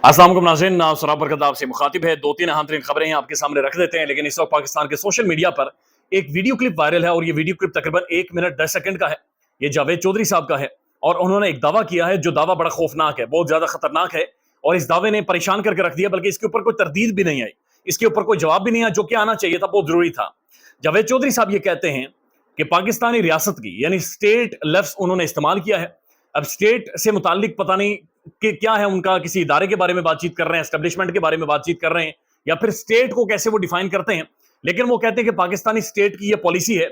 अस्सलाम वालेकुम नाज़रीन, सराब बरकत आपसे मुखातिब है। दो तीन अहम तरीन खबरें हैं आपके सामने रख देते हैं, लेकिन इस वक्त पाकिस्तान के सोशल मीडिया पर एक वीडियो क्लिप वायरल है और ये वीडियो क्लिप तकरीबन 1 मिनट 10 सेकंड का है। ये जावेद चौधरी साहब का है और उन्होंने एक दावा किया है जो दावा बड़ा खौफनाक है, बहुत ज्यादा खतरनाक है और इस दावे ने परेशान करके रख दिया, बल्कि इसके ऊपर कोई तरदीद भी नहीं आई, इसके ऊपर कोई जवाब भी नहीं आया, जो कि आना चाहिए था, बहुत जरूरी था। जावेद चौधरी साहब ये कहते हैं कि पाकिस्तानी रियासत की यानी स्टेट लफ्ज उन्होंने इस्तेमाल किया है। अब स्टेट से मुतालिक पता नहीं कि क्या है उनका, किसी इदारे के बारे में बातचीत कर रहे हैं, एस्टेब्लिशमेंट के बारे में बातचीत कर रहे हैं, या फिर स्टेट को कैसे वो डिफाइन करते हैं। लेकिन वो कहते हैं कि पाकिस्तानी स्टेट की ये पॉलिसी है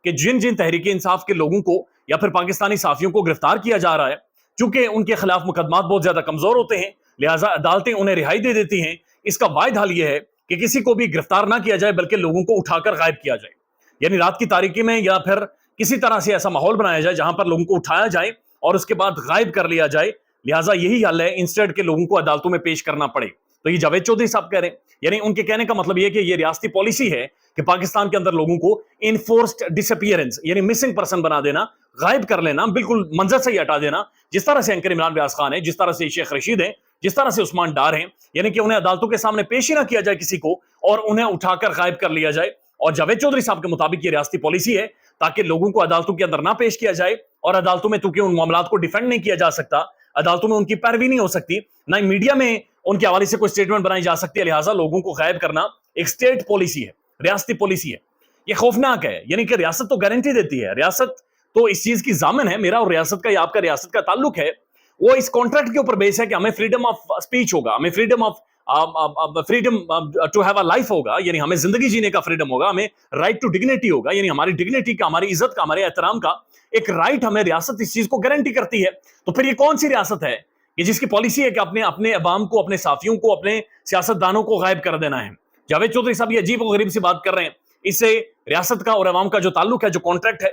कि जिन जिन तहरीक इंसाफ के लोगों को या फिर पाकिस्तानी साफियों को गिरफ्तार किया जा रहा है, चूंकि उनके खिलाफ मुकदमात बहुत ज्यादा कमजोर होते हैं, लिहाजा अदालतें उन्हें रिहाई दे देती हैं। इसका वाहिद हल यह है कि किसी को भी गिरफ्तार ना किया जाए, बल्कि लोगों को उठाकर गायब किया जाए, यानी रात की तारीकी में या फिर किसी तरह से ऐसा माहौल बनाया जाए जहां पर लोगों को उठाया जाए और उसके बाद गायब कर लिया जाए। लिहाजा यही हल है, इंस्टेड के लोगों को अदालतों में पेश करना पड़े। तो ये जावेद चौधरी साहब कह रहे हैं, यानी उनके कहने का मतलब यह कि ये रियासती पॉलिसी है कि पाकिस्तान के अंदर लोगों को इनफोर्स्ड डिसअपीयरेंस यानी मिसिंग पर्सन बना देना, गायब कर लेना, बिल्कुल मंजर से ही हटा देना। जिस तरह से एंकर इमरान रियाज खान है, जिस तरह से शेख रशीद है, जिस तरह से उस्मान डार हैं, यानी कि उन्हें अदालतों के सामने पेश ही ना किया जाए किसी को और उन्हें उठाकर गायब कर लिया जाए। और जावेद चौधरी साहब के मुताबिक ये रियासती पॉलिसी है ताकि लोगों को अदालतों के अंदर ना पेश किया जाए, और अदालतों में चूंकि उन मामलात को डिफेंड नहीं किया जा सकता, अदालतों में उनकी पैरवी नहीं हो सकती, ना ही मीडिया में उनके हवाले से कोई स्टेटमेंट बनाई जा सकती है। लिहाजा लोगों को गायब करना एक स्टेट पॉलिसी है, रियासती पॉलिसी है। ये खौफनाक है, यानी कि रियासत तो गारंटी देती है, रियासत तो इस चीज की जामिन है, मेरा और रियासत का या आपका रियासत का ताल्लुक है, वो इस कॉन्ट्रैक्ट के ऊपर बेस है कि हमें फ्रीडम ऑफ स्पीच होगा, हमें freedom to have a life होगा, यानी हमें जिंदगी जीने का फ्रीडम होगा, हमें राइट टू डिग्निटी होगा, यानी हमारी डिग्निटी का, हमारी इज्जत का, हमारे एहतराम का एक राइट हमें रियासत इस चीज को गारंटी करती है। तो फिर ये कौन सी रियासत है कि जिसकी पॉलिसी है कि अपने अपने अवाम को, अपने साथियों को, अपने सियासतदानों को गायब कर देना है। जावेद चौधरी साहब ये अजीब और गरीब सी बात कर रहे हैं। इससे रियासत का और अवाम का जो ताल्लुक है, जो कॉन्ट्रैक्ट है,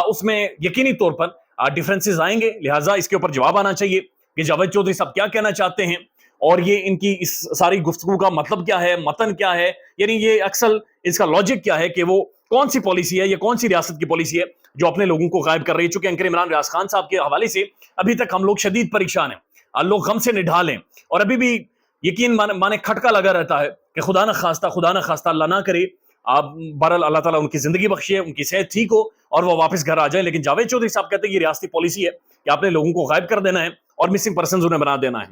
उसमें यकीनी तौर पर डिफरेंसेस आएंगे। लिहाजा इसके ऊपर जवाब आना चाहिए कि जावेद चौधरी साहब क्या कहना चाहते हैं और ये इनकी इस सारी गुफ्तगू का मतलब क्या है, मतन क्या है, यानी ये अक्सर इसका लॉजिक क्या है कि वो कौन सी पॉलिसी है, ये कौन सी रियासत की पॉलिसी है जो अपने लोगों को गायब कर रही है। चूंकि एंकर इमरान रियाज खान साहब के हवाले से अभी तक हम लोग शदीद परेशान हैं, लोग गम से निढाल हैं और अभी भी यकीन माने खटका लगा रहता है कि खुदा न खास्ता अल्लाह ना करे, आप बहरहाल अल्लाह ताला उनकी जिंदगी बख्शे, उनकी सेहत ठीक हो और वो वापस घर आ जाए। लेकिन जावेद चौधरी साहब कहते हैं ये रियासती पॉलिसी है कि आपने लोगों को गायब कर देना है और मिसिंग पर्सन उन्हें बना देना है।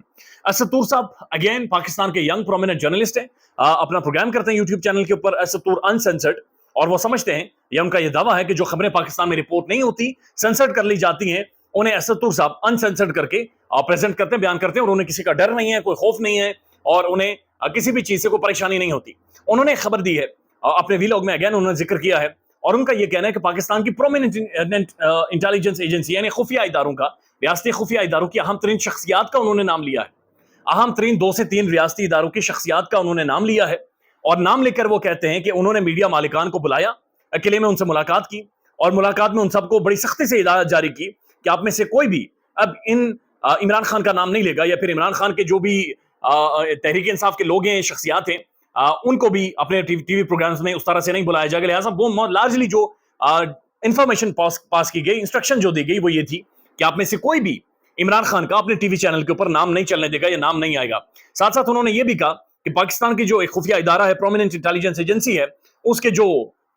असद तूर साहब अगेन पाकिस्तान के यंग प्रोमिनेंट जर्नलिस्ट हैं, अपना प्रोग्राम करते हैं यूट्यूब चैनल के ऊपर, असद तूर अनसेंसर्ड, और वो समझते हैं, या उनका ये दावा है कि जो खबरें पाकिस्तान में रिपोर्ट नहीं होती, सेंसर्ड कर ली जाती हैं, उन्हें असद तूर साहब अनसेंसर्ड करके प्रेजेंट करते हैं, बयान करते हैं, और उन्हें किसी का डर नहीं है, कोई खौफ नहीं है और उन्हें किसी भी चीज से कोई परेशानी नहीं होती। उन्होंने एक खबर दी है अपने वीलॉग में, अगेन उन्होंने जिक्र किया है, और उनका यह कहना है कि पाकिस्तान की प्रोमिनेंट इंटेलिजेंस एजेंसी यानी खुफिया इदारों का, रियासती खुफिया इदारों की अहम तरीन शख्सियात का उन्होंने नाम लिया है। अहम तरीन 2 से 3 रियासती इदारों की शख्सियात का उन्होंने नाम लिया है और नाम लेकर वो कहते हैं कि उन्होंने मीडिया मालिकान को बुलाया, अकेले में उनसे मुलाकात की और मुलाकात में उन सबको बड़ी सख्ती से हिदायत जारी की कि आप में से कोई भी अब इन इमरान खान का नाम नहीं लेगा, या फिर इमरान खान के जो भी तहरीक इंसाफ के लोग हैं, शख्सियात हैं, उनको भी अपने टीवी प्रोग्राम्स में उस तरह से नहीं बुलाया जाएगा। लिहाजा वो लार्जली जो इंफॉर्मेशन पास की गई, इंस्ट्रक्शन जो दी गई, वो ये थी कि आप में से कोई भी इमरान खान का अपने टीवी चैनल के ऊपर नाम नहीं चलने देगा, या नाम नहीं आएगा। साथ साथ उन्होंने ये भी कहा कि पाकिस्तान की जो एक खुफिया इदारा है, प्रोमिनेंट इंटेलिजेंस एजेंसी है, उसके जो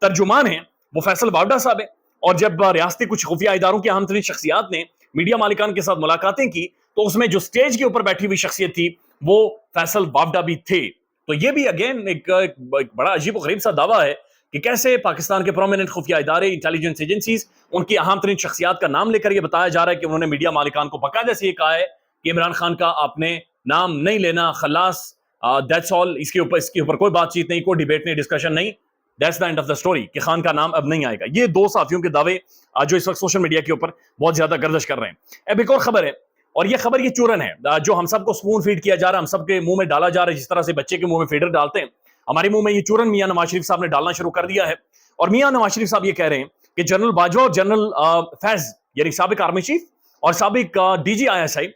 तर्जुमान हैं वो फैसल बावडा साहब है, और जब रियासती कुछ खुफिया इदारों की अहम तरीन शख्सियात ने मीडिया मालिकान के साथ मुलाकातें की, तो उसमें जो स्टेज के ऊपर बैठी हुई शख्सियत थी वो फैसल बावडा भी थे। तो ये भी अगेन एक बड़ा अजीब और गरीब सा दावा है कि कैसे पाकिस्तान के प्रोमिनेंट खुफिया इदारे, इंटेलिजेंस एजेंसीज, उनकी अहम तरीन शख्सियात का नाम लेकर यह बताया जा रहा है कि उन्होंने मीडिया मालिकान को बाकायदा से ये कहा है कि इमरान खान का आपने नाम नहीं लेना, खलास, दैट्स ऑल, इसके ऊपर कोई बातचीत नहीं, कोई डिबेट नहीं, डिस्कशन नहीं, that's the end of the story, कि खान का नाम अब नहीं आएगा। ये 2 साथियों के दावे जो इस वक्त सोशल मीडिया के ऊपर बहुत ज्यादा गर्दिश कर रहे हैं। अब एक और खबर है, और ये खबर ये चूरन है जो हम सबको स्पून फीड किया जा रहा है, हम सबके मुंह में डाला जा रहा है, जिस तरह से बच्चे के मुंह में फीडर डालते हैं, हमारे मुंह में ये चूरन मियां नवाज शरीफ साहब ने डालना शुरू कर दिया है। और मियां नवाज शरीफ साहब ये कह रहे हैं कि जनरल बाजवा और जनरल फैज, यानी साबिक आर्मी चीफ और साबिक डीजी ISI,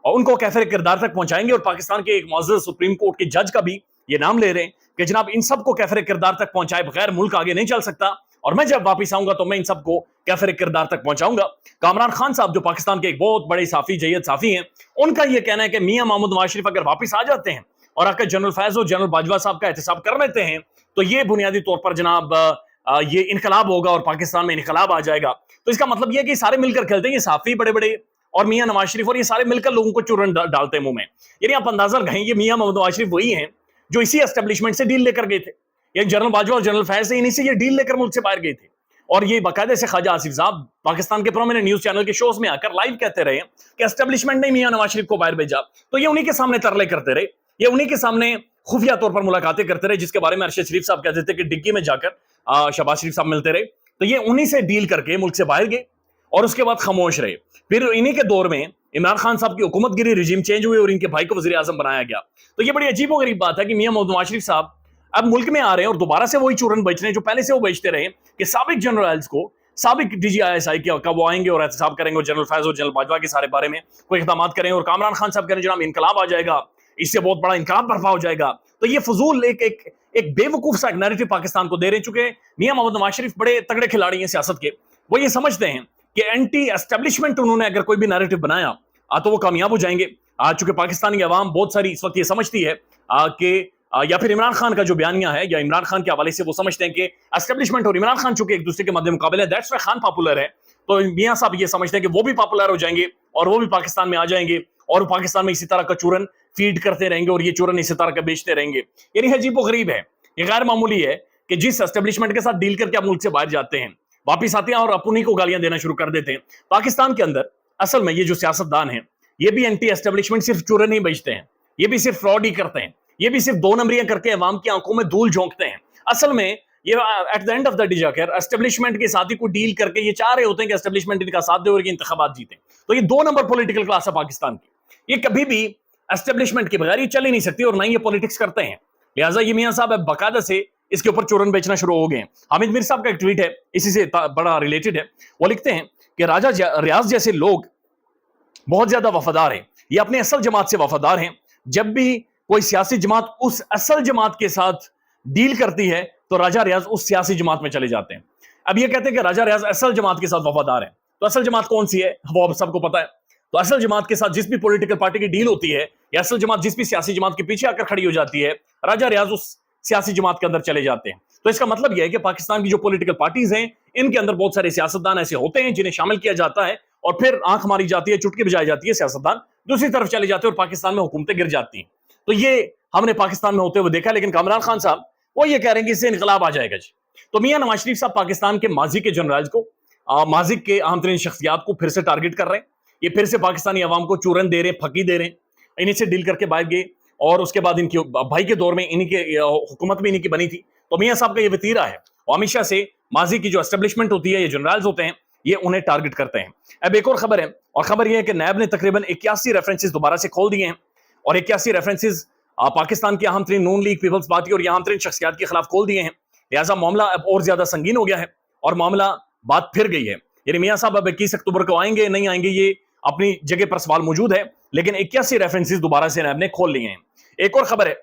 और उनको कैफे किरदार तक पहुंचाएंगे, और पाकिस्तान के एक मुअज़्ज़ज़ सुप्रीम कोर्ट के जज का भी ये नाम ले रहे हैं कि जनाब इन सबको कैफे किरदार तक पहुंचाए बगैर मुल्क आगे नहीं चल सकता, اور میں جب واپس آؤंगा تو میں इन सबको कैफिर किरदार तक पहुंचाऊंगा। कामरान खान साहब जो पाकिस्तान के एक बहुत बड़े साफी जय्यद साफी हैं, उनका ये कहना है कि मियां मोहम्मद नवाज शरीफ अगर वापस आ जाते हैं और आकर जनरल फैज और जनरल बाजवा साहब का एहतसाब कर लेते हैं तो ये बुनियादी तौर पर जनाब ये इनकलाब होगा और पाकिस्तान में इनकलाब आ जाएगा। तो इसका मतलब ये है कि सारे मिलकर खेलते हैं, ये साफी बड़े बड़े और मियां नवाज शरीफ, और ये सारे मिलकर लोगों को चूरन डालते हैं मुंह में। यानी आप अंदाजा लगाएं, ये मियां मोहम्मद नवाज शरीफ वही हैं जो इसी एस्टेब्लिशमेंट से डील लेकर गए थे, ये जनरल बाजवा और जनरल फैज से इन्हीं से ये डील लेकर मुल्क से बाहर गए थे। और ये बाकायदे से ख्वाजा आसिफ साहब पाकिस्तान के प्रोमिनेंट न्यूज चैनल के शोज में आकर लाइव कहते रहे कि एस्टेब्लिशमेंट ने मियां नवाज शरीफ को बाहर भेजा। तो ये उन्हीं के सामने तरले करते रहे, ये उन्हीं के सामने खुफिया तौर पर मुलाकातें करते रहे, जिसके बारे में अरशद शरीफ साहब कहते थे कि डिग्गी में जाकर शहबाज शरीफ साहब मिलते रहे। तो ये उन्हीं से डील करके मुल्क से बाहर गए और उसके बाद खामोश रहे। फिर इन्हीं के दौर में इमरान खान साहब की हुकूमत गिरी, रिजीम चेंज हुए और इनके भाई को वजीर आजम बनाया गया। तो ये बड़ी अजीब और गरीब बात है कि मियां मोहम्मद नवाज शरीफ साहब अब मुल्क में आ रहे हैं और दोबारा से वही चूरन बेच रहे हैं जो पहले से वो बेचते रहे कि साबिक जनरल्स को, साबिक DGISI का वो आएंगे और एहतसाब करेंगे और जनरल फैज और जनरल बाजवा के सारे बारे में कोई इक़दाम करें। और कामरान खान साहब कह रहे हैं जनाब इनकलाब आ जाएगा, इससे बहुत बड़ा इनकलाब बर्पा हो जाएगा। तो ये फजूल एक बेवकूफ सा नैरेटिव पाकिस्तान को दे रहे हैं। चूंकि मियां मोहम्मद नवाज शरीफ बड़े तगड़े खिलाड़ी हैं सियासत के, वो ये समझते हैं कि एंटी एस्टेब्लिशमेंट उन्होंने अगर कोई भी नैरेटिव बनाया तो वो कामयाब हो जाएंगे। चूंकि पाकिस्तानी अवाम बहुत सारी इस वक्त ये समझती है कि या फिर इमरान खान का जो बयानिया है या इमरान खान के हवाले से वो समझते हैं कि एस्टेब्लिशमेंट और इमरान खान चूंकि एक दूसरे के मध्य मुकाबले है, दैट्स व्हाई खान पॉपुलर है। तो मियां साहब ये समझते हैं कि वो भी पॉपुलर हो जाएंगे और वो भी पाकिस्तान में आ जाएंगे और पाकिस्तान में इसी तरह का चूरन फीड करते रहेंगे और ये चूरन इसी तरह का बेचते रहेंगे। यानी अजीब व गरीब है, ये गैर मामूली है कि जिस एस्टेब्लिशमेंट के साथ डील करके आप मुल्क से बाहर जाते हैं, वापिस आते हैं और अपनी को गालियां देना शुरू कर देते हैं। पाकिस्तान के अंदर असल में ये जो सियासतदान है, ये भी एंटी एस्टेब्लिशमेंट सिर्फ चूरन नहीं बेचते हैं, ये भी सिर्फ फ्रॉड ही करते हैं, ये भी सिर्फ दो नंबरियां करके अवाम की आंखों में धूल झोंकते हैं। असल में ये at the end of the day जाकर एस्टेब्लिशमेंट के साथ ही को डील करके ये चाह रहे होते हैं कि एस्टेब्लिशमेंट इनका साथ दे और ये इंतखाबात जीते। तो ये 2 नंबर पॉलिटिकल क्लास है पाकिस्तान की, ये कभी भी एस्टेब्लिशमेंट के बगैर ये चल ही नहीं सकती और ना ये पॉलिटिक्स करते हैं। लिहाजा ये मियां साहब बाकायदा से इसके ऊपर चूरन बेचना शुरू हो गए हैं। हामिद मीर साहब का एक ट्वीट है, इसी से बड़ा रिलेटेड है। वो लिखते हैं कि राजा रियाज जैसे लोग बहुत ज्यादा वफादार हैं, ये अपने असल जमात से वफादार हैं। जब भी कोई सियासी जमात उस असल जमात के साथ डील करती है तो राजा रियाज उस सियासी जमात में चले जाते हैं। अब ये कहते हैं कि राजा रियाज असल जमात के साथ वफादार है, तो असल जमात कौन सी है वो अब सबको पता है। तो असल जमात के साथ जिस भी पॉलिटिकल पार्टी की डील होती है या असल जमात जिस भी सियासी जमात के पीछे आकर खड़ी हो जाती है, राजा रियाज उस सियासी जमात के अंदर चले जाते हैं। तो इसका मतलब यह है कि पाकिस्तान की जो पॉलिटिकल पार्टीज हैं, इनके अंदर बहुत सारे सियासतदान ऐसे होते हैं जिन्हें शामिल किया जाता है और फिर आंख मारी जाती है, चुटकी बजाई जाती है, सियासतदान दूसरी तरफ चले जाते हैं और पाकिस्तान में हुकूमतें गिर जाती हैं। तो ये हमने पाकिस्तान में होते हुए देखा। लेकिन कामरान खान साहब वो ये कह रहे हैं कि इससे इनकलाब आ जाएगा जी। तो मियां नवाज शरीफ साहब पाकिस्तान के माजी के जनरल्स को, माजी के अहम तरीन शख्सियात को फिर से टारगेट कर रहे हैं। ये फिर से पाकिस्तानी अवाम को चूरन दे रहे हैं, फकी दे रहे हैं। इन्हीं से डील करके बाहर गए और उसके बाद इनके भाई के दौर में इन्हीं के हुकूमत में इन्हीं की बनी थी। तो मियां साहब का ये वतीरा है और हमेशा से माजी की जो एस्टेब्लिशमेंट होती है, ये जनरल्स होते हैं, ये उन्हें टारगेट करते हैं। अब एक और खबर है, और खबर यह है कि नैब ने तकरीबन 81 रेफरेंसेस दोबारा से खोल दिए हैं और 81 रेफरेंसेस पाकिस्तान की अहम तरीन नून लीग, पीपल्स पार्टी और अहम तरीन शख्सियात के खिलाफ खोल दिए हैं। लिहाजा मामला अब और ज्यादा संगीन हो गया है और मामला बात फिर गई है। यानी मियां साहब अब 21 अक्टूबर को आएंगे नहीं आएंगे, ये अपनी जगह पर सवाल मौजूद है, लेकिन 81 रेफरेंसेस दोबारा से नैब ने खोल लिए हैं। एक और खबर है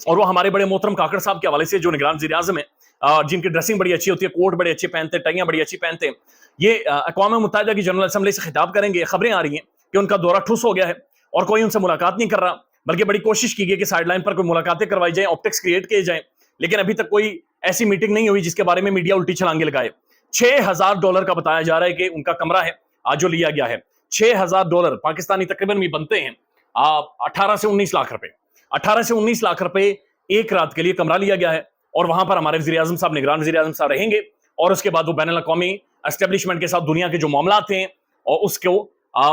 और वो हमारे बड़े मोहतरम काकड़ साहब के हवाले से, जो निगरान वज़ीर आज़म है, जिनकी ड्रेसिंग बड़ी अच्छी होती है, कोट बड़े अच्छे पहनते हैं, टाइयां बड़ी अच्छी पहनते हैं। ये अक़वाम मुत्तहिदा की जनरल असेंबली से खिताब करेंगे। खबरें आ रही हैं कि उनका दौरा ठुस हो गया है और कोई उनसे मुलाकात नहीं कर रहा, बल्कि बड़ी कोशिश की गई कि साइडलाइन पर कोई मुलाकातें करवाई जाए, ऑप्टिक्स क्रिएट किए जाए, लेकिन अभी तक कोई ऐसी मीटिंग नहीं हुई जिसके बारे में मीडिया उल्टी छलांगे लगाए। $6000 का बताया जा रहा है कि उनका कमरा है आज जो लिया गया है। $6000 पाकिस्तानी तकरीबन भी बनते हैं 18 से 19 लाख रुपए। 18 से 19 लाख रुपए एक रात के लिए कमरा लिया गया है और वहां पर हमारे वज़ीर आज़म साहब, निगरान वज़ीर आज़म साहब रहेंगे और उसके बाद वो बैनुल अक़वामी एस्टेब्लिशमेंट के साथ दुनिया के जो मामला हैं और उसको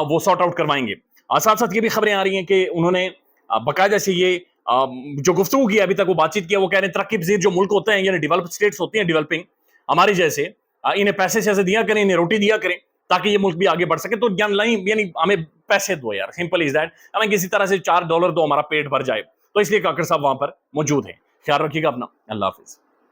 वो सॉर्ट आउट करवाएंगे। साथ साथ ये भी खबरें आ रही हैं कि उन्होंने बाकायदा से ये जो गुफ्तगू की अभी तक वो बातचीत किया, वो कह रहे हैं तरक्की पज़ीर जो मुल्क होते हैं, यानी डेवलप स्टेट्स होती हैं, डेवलपिंग हमारे जैसे, इन्हें पैसे शैसे दिया करें, इन्हें रोटी दिया करें ताकि ये मुल्क भी आगे बढ़ सके। तो यानी हमें पैसे दो यार, सिंपल इज दैट, हमें किसी तरह से $4 दो, हमारा पेट भर जाए। तो इसलिए काकड़ साहब वहां पर मौजूद हैं। ख्याल रखिएगा अपना, अल्लाह हाफिज।